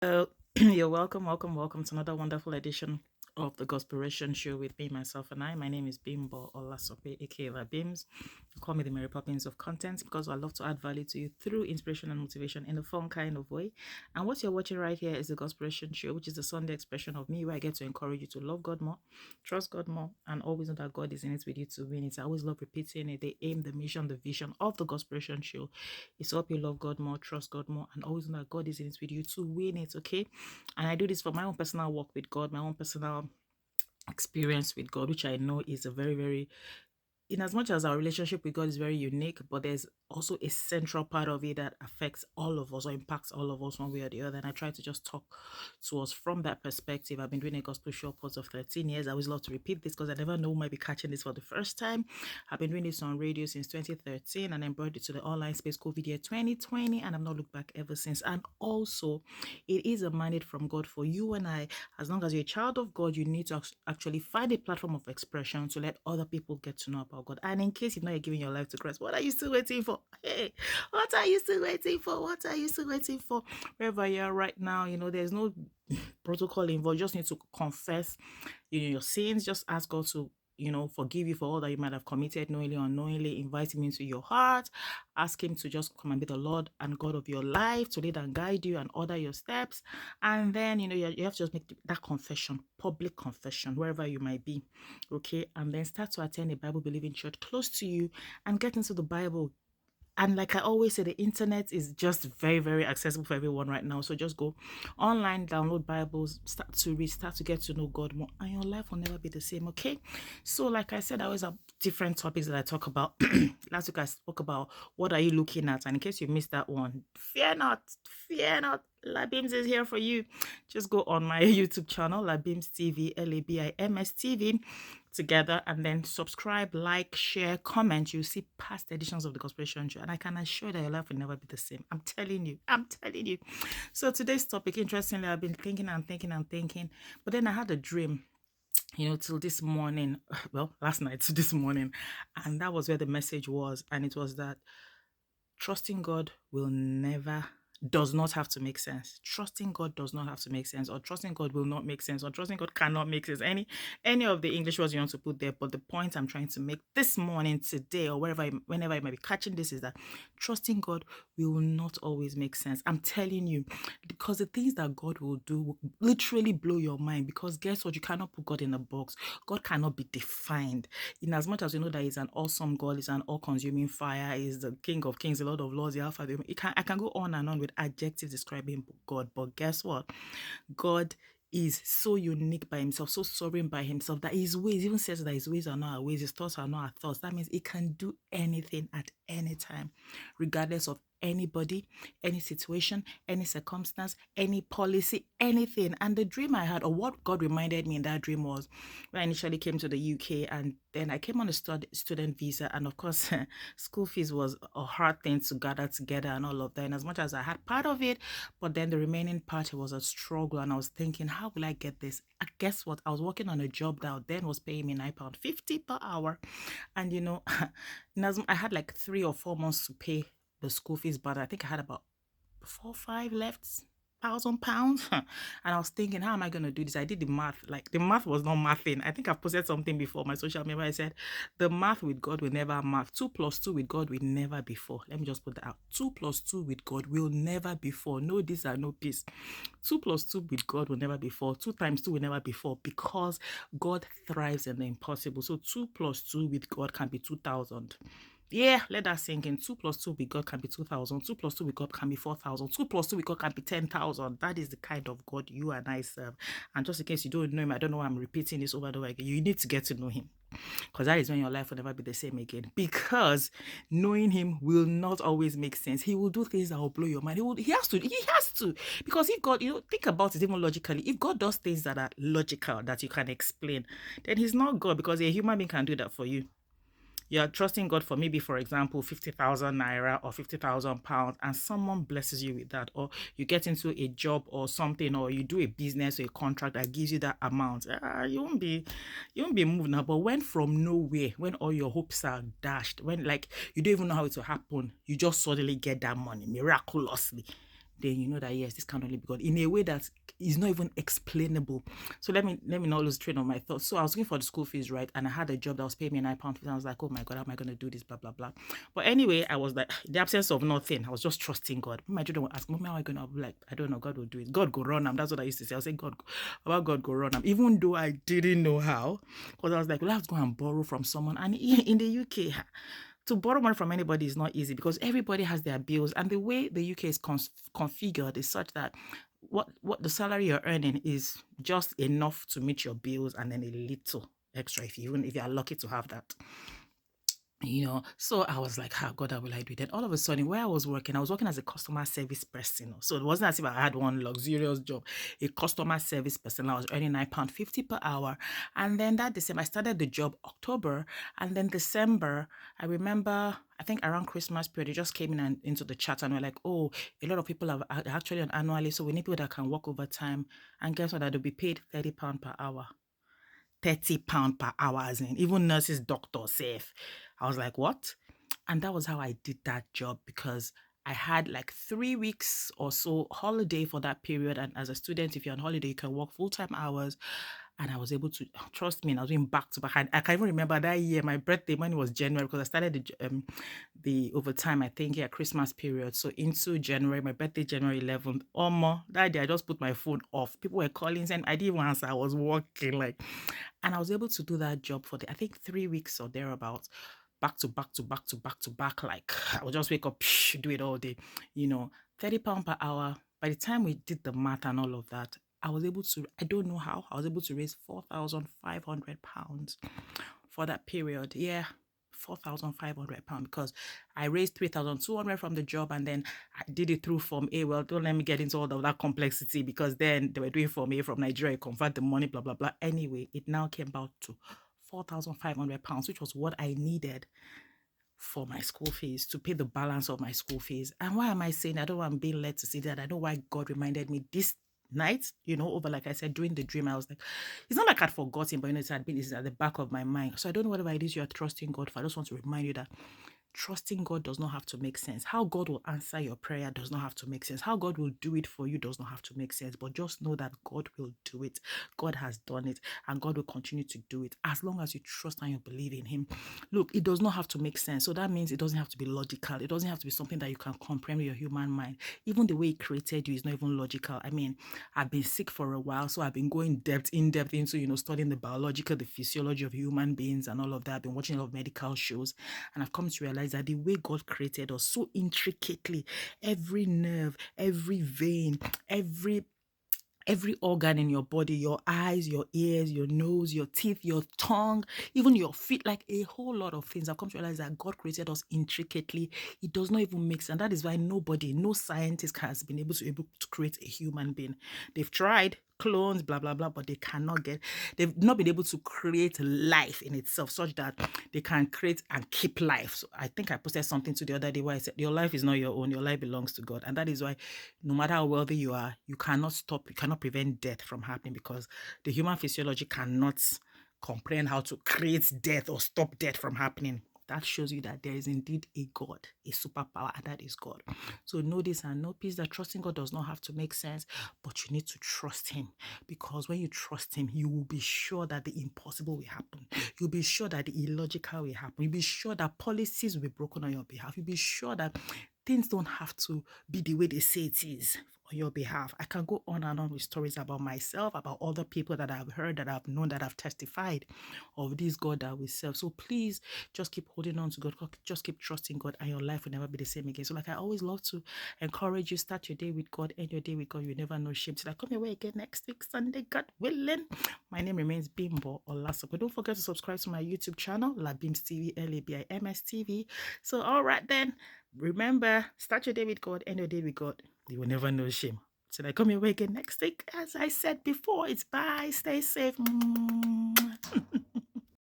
Uh, you're welcome to another wonderful edition of the Gospelration Show with me, myself, and I. My name is Bimbo Olasope, aka Bims. Call me the Mary Poppins of content because I love to add value to you through inspiration and motivation in a fun kind of way. And what you're watching right here is the Gospelration Show, which is the Sunday expression of me where I get to encourage you to love God more, trust God more, and always know that God is in it with you to win it. I always love repeating it. The aim, the mission, the vision of the Gospelation Show is to help you love God more, trust God more, and always know that God is in it with you to win it, okay? And I do this for my own personal walk with God, my own personal experience with God, which I know is a very, very in as much as our relationship with God is very unique, but there's also a central part of it that affects all of us or impacts all of us one way or the other. And I try to just talk to us from that perspective. I've been doing a gospel show upwards of 13 years. I always love to repeat this because I never know who might be catching this for the first time. I've been doing this on radio since 2013 and then brought it to the online space COVID year 2020, and I've not looked back ever since. And also, it is a mandate from God for you and I. As long as you're a child of God, you need to actually find a platform of expression to let other people get to know about God. And in case you're not giving your life to Christ, what are you still waiting for? Hey, what are you still waiting for? What are you still waiting for? Wherever you are right now, there's no protocol involved. You just need to confess, your sins. Just ask God to forgive you for all that you might have committed knowingly or unknowingly. Invite him into your heart. Ask him to just come and be the Lord and God of your life, to lead and guide you and order your steps. And then, you have to just make that confession, public confession, wherever you might be. Okay. And then start to attend a Bible believing church close to you and get into the Bible. And like I always say, the internet is just very, very accessible for everyone right now. So just go online, download Bibles, start to read, start to get to know God more, and your life will never be the same. Okay. So, like I said, I always have different topics that I talk about. Last week I spoke about what are you looking at, and in case you missed that one, fear not, fear not. Labims is here for you. Just go on my YouTube channel, Labims TV, Labims TV, together, and then subscribe, like, share, comment. You see past editions of the Gospelation Show, and I can assure that your life will never be the same. I'm telling you. I'm telling you. So today's topic, interestingly, I've been thinking and thinking and thinking, but then I had a dream. Till this morning, well, last night to this morning, and that was where the message was, and it was that trusting God will never does not have to make sense. Trusting God does not have to make sense, or trusting God will not make sense, or trusting God cannot make sense. Any of the English words you want to put there, but the point I'm trying to make this morning, today, or whenever I might be catching this, is that trusting God will not always make sense. I'm telling you, because the things that God will do will literally blow your mind. Because guess what? You cannot put God in a box. God cannot be defined. In as much as we know that He's an awesome God, He's an all-consuming fire, He's the King of Kings, the Lord of Lords, the Alpha, the Omega. I can go on and on with adjectives describing God, but guess what? God is so unique by himself, so sovereign by himself, that his ways, even says that his ways are not our ways, his thoughts are not our thoughts. That means he can do anything at any time, regardless of anybody, any situation, any circumstance, any policy, anything. And the dream I had, or what God reminded me in that dream, was when I initially came to the UK, and then I came on a student visa, and of course school fees was a hard thing to gather together and all of that. And as much as I had part of it, but then the remaining part was a struggle, and I was thinking, how will I get this? Guess what? I was working on a job that then was paying me £9.50 per hour, and I had like 3 or 4 months to pay the school fees, but I think I had about 4 or 5 left. £1,000. And I was thinking, how am I going to do this? I did the math. Like, the math was not mathing. I think I've posted something before on my social media. I said the math with God will never math. 2 plus 2 with God will never be 4. Let me just put that out. 2 plus 2 with God will never be 4. No this and no peace. 2 plus 2 with God will never be 4. 2 times 2 will never be 4, because God thrives in the impossible. So 2 plus 2 with God can be 2,000. Yeah, let that sink in. 2 plus 2 with God can be 2,000. 2 plus 2 with God can be 4,000. 2 plus 2 with God can be 10,000. That is the kind of God you and I serve. And just in case you don't know him, I don't know why I'm repeating this over and over again. You need to get to know him, because that is when your life will never be the same again. Because knowing him will not always make sense. He will do things that will blow your mind. He has to. Because if God, think about it even logically. If God does things that are logical, that you can explain, then he's not God, because a human being can do that for you. You're trusting God for maybe, for example, 50,000 naira or 50,000 pounds, and someone blesses you with that, or you get into a job or something, or you do a business or a contract that gives you that amount. You won't be moved now. But when from nowhere, when all your hopes are dashed, when like you don't even know how it will happen, you just suddenly get that money miraculously, then you know that yes, this can only be God in a way that is not even explainable. So let me not lose train of my thoughts. So I was looking for the school fees, right? And I had a job that was paying me £9. I was like, oh my God, how am I gonna do this? Blah blah blah. But anyway, I was like, in the absence of nothing, I was just trusting God. My children would ask, Mommy, how am I gonna be like, I don't know, God will do it. God go run them. That's what I used to say. I was saying, God, about God go run them. Even though I didn't know how, because I was like, well, I have to go and borrow from someone. And in the UK, to borrow money from anybody is not easy because everybody has their bills, and the way the UK is configured is such that what the salary you're earning is just enough to meet your bills and then a little extra if you are lucky to have that. So I was like, how God, how will I do it? Then all of a sudden, where I was working as a customer service person. So it wasn't as if I had one luxurious job, a customer service person. I was earning £9.50 per hour. And then that December, I started the job October. And then December, I remember, I think around Christmas period, they just came in and into the chat and were like, oh, a lot of people are actually on annual leave. So we need people that can work overtime. And guess what? That they'll be paid £30 per hour. £30 per hour, as in even nurses, doctors, safe. I was like, what? And that was how I did that job, because I had like 3 weeks or so holiday for that period. And as a student, if you're on holiday, you can work full-time hours. And I was able to, trust me, and I was doing back to back. I can't even remember that year, my birthday, when it was January, because I started the overtime, I think, Christmas period. So into January, my birthday, January 11th. That day, I just put my phone off. People were calling, saying I didn't even answer. I was working, and I was able to do that job for I think 3 weeks or thereabouts, back to back to back to back to back. Like I would just wake up, do it all day, £30 per hour. By the time we did the math and all of that, I was able to, I don't know how, I was able to raise £4,500 for that period. Yeah. £4,500 because I raised 3,200 from the job, and then I did it through Form A. Well, don't let me get into all of that complexity, because then they were doing Form A from Nigeria, convert the money, blah blah blah. Anyway, it now came out to £4,500, which was what I needed for my school fees, to pay the balance of my school fees. And why am I saying I don't want being led to say that? I know why God reminded me this night, over, like I said, during the dream. I was like, it's not like I'd forgotten, but it's at the back of my mind. So I don't know whatever it is you're trusting God for. I just want to remind you that trusting God does not have to make sense. How God will answer your prayer does not have to make sense. How God will do it for you does not have to make sense. But just know that God will do it. God has done it, and God will continue to do it as long as you trust and you believe in Him. Look, it does not have to make sense. So that means it doesn't have to be logical. It doesn't have to be something that you can comprehend with your human mind. Even the way He created you is not even logical. I mean, I've been sick for a while, so I've been going in depth into, studying the physiology of human beings and all of that. I've been watching a lot of medical shows, and I've come to realize that the way God created us so intricately, every nerve, every vein, every organ in your body, your eyes, your ears, your nose, your teeth, your tongue, even your feet, like a whole lot of things. I've come to realize that God created us intricately. It does not even make sense. And that is why no scientist has been able to create a human being. They've tried clones, blah blah blah, but they've not been able to create life in itself such that they can create and keep life. So I think I posted something to the other day where I said your life is not your own, your life belongs to God. And that is why no matter how wealthy you are, you cannot prevent death from happening, because the human physiology cannot comprehend how to create death or stop death from happening. That shows you that there is indeed a God, a superpower, and that is God. So know this and know peace, that trusting God does not have to make sense, but you need to trust Him, because when you trust Him, you will be sure that the impossible will happen. You'll be sure that the illogical will happen. You'll be sure that policies will be broken on your behalf. You'll be sure that things don't have to be the way they say it is on your behalf. I can go on and on with stories about myself, about other people that I've heard, that I've known, that I've testified of this God that we serve. So please just keep holding on to God. Just keep trusting God, and your life will never be the same again. So like I always love to encourage you, start your day with God, end your day with God. You never know shame. Till I come your way again next week, Sunday, God willing. My name remains Bimbo Olasope. Don't forget to subscribe to my YouTube channel, Labims TV, LABIMS TV. So all right then. Remember, start your day with God, end your day with God. You will never know shame. Till I come your way again next week. As I said before, it's bye. Stay safe.